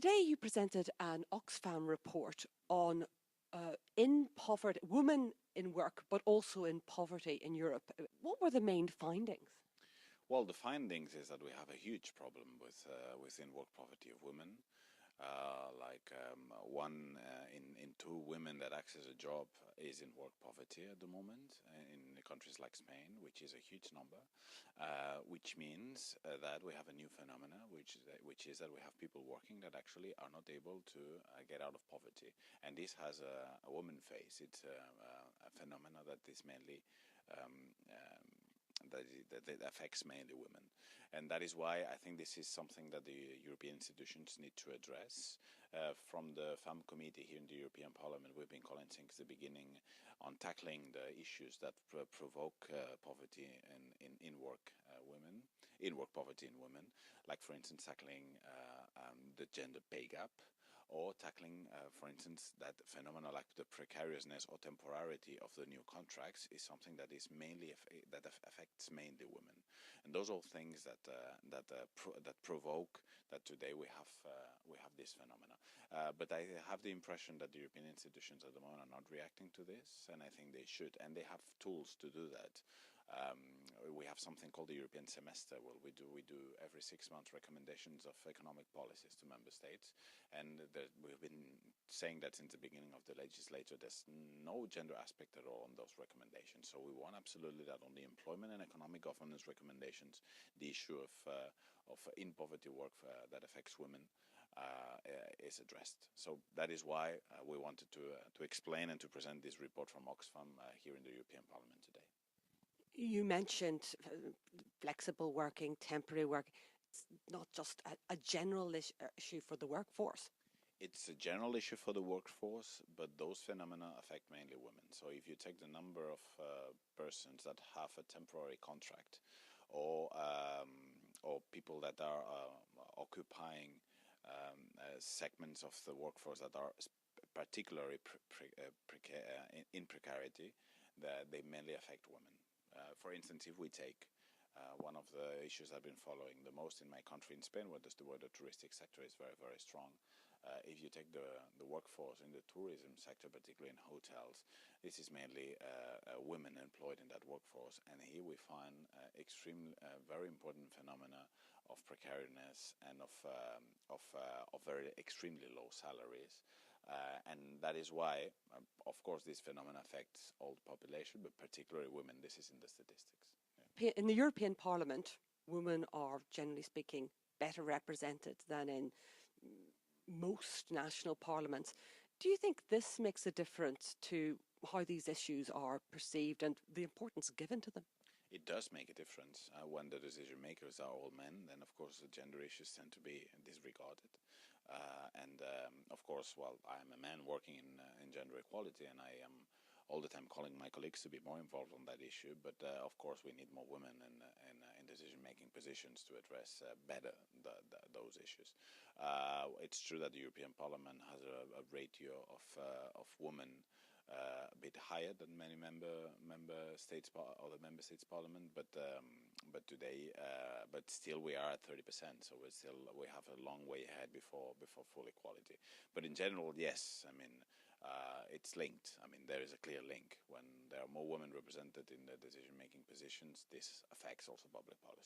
Today you presented an OXFAM report on women in work, but also in poverty in Europe. What were the main findings? Well, the findings is that we have a huge problem with in-work poverty of women. One in two women that access a job is in work poverty at the moment in countries like Spain, which is a huge number, which means that we have a new phenomena, which is that we have people working that actually are not able to get out of poverty, and this has a woman face. It's a phenomena that is mainly that affects mainly women. And that is why I think this is something that the European institutions need to address. From the FAM committee here in the European Parliament, we've been calling since the beginning on tackling the issues that provoke poverty in work poverty in women, like for instance tackling the gender pay gap, or tackling, for instance, that phenomena like the precariousness or temporarity of the new contracts is something that is mainly that affects mainly women, and those are things that provoke that today we have this phenomena. But I have the impression that the European institutions at the moment are not reacting to this, and I think they should, and they have tools to do that. We have something called the European semester, where we do every 6 months recommendations of economic policies to member states, and we've been saying that since the beginning of the legislature. There's no gender aspect at all on those recommendations, so we want absolutely that on the employment and economic governance recommendations, the issue of in poverty work that affects women is addressed. So that is why we wanted to explain and to present this report from Oxfam here in the European Parliament today. You mentioned flexible working, temporary work. It's not just a general issue for the workforce. It's a general issue for the workforce, but those phenomena affect mainly women. So if you take the number of persons that have a temporary contract, or people that are occupying segments of the workforce that are particularly in precarity, they mainly affect women. For instance, if we take one of the issues I've been following the most in my country, in Spain, where the touristic sector is very, very strong. If you take the workforce in the tourism sector, particularly in hotels, this is mainly women employed in that workforce, and here we find very important phenomena of precariousness and of very extremely low salaries. And that is why, of course, this phenomenon affects all the population, but particularly women. This is in the statistics. Yeah. In the European Parliament, women are, generally speaking, better represented than in most national parliaments. Do you think this makes a difference to how these issues are perceived and the importance given to them? It does make a difference. When the decision makers are all men, then of course the gender issues tend to be disregarded. Of course, well, I'm a man working in gender equality, and I am all the time calling my colleagues to be more involved on that issue. But of course, we need more women in decision-making positions to address better those issues. It's true that the European Parliament has a ratio of women a bit higher than many member states or the member states parliament, but still we are at 30%. So we have a long way ahead before full equality. But in general, yes, I mean it's linked. I mean there is a clear link. When there are more women represented in the decision-making positions, this affects also public policy.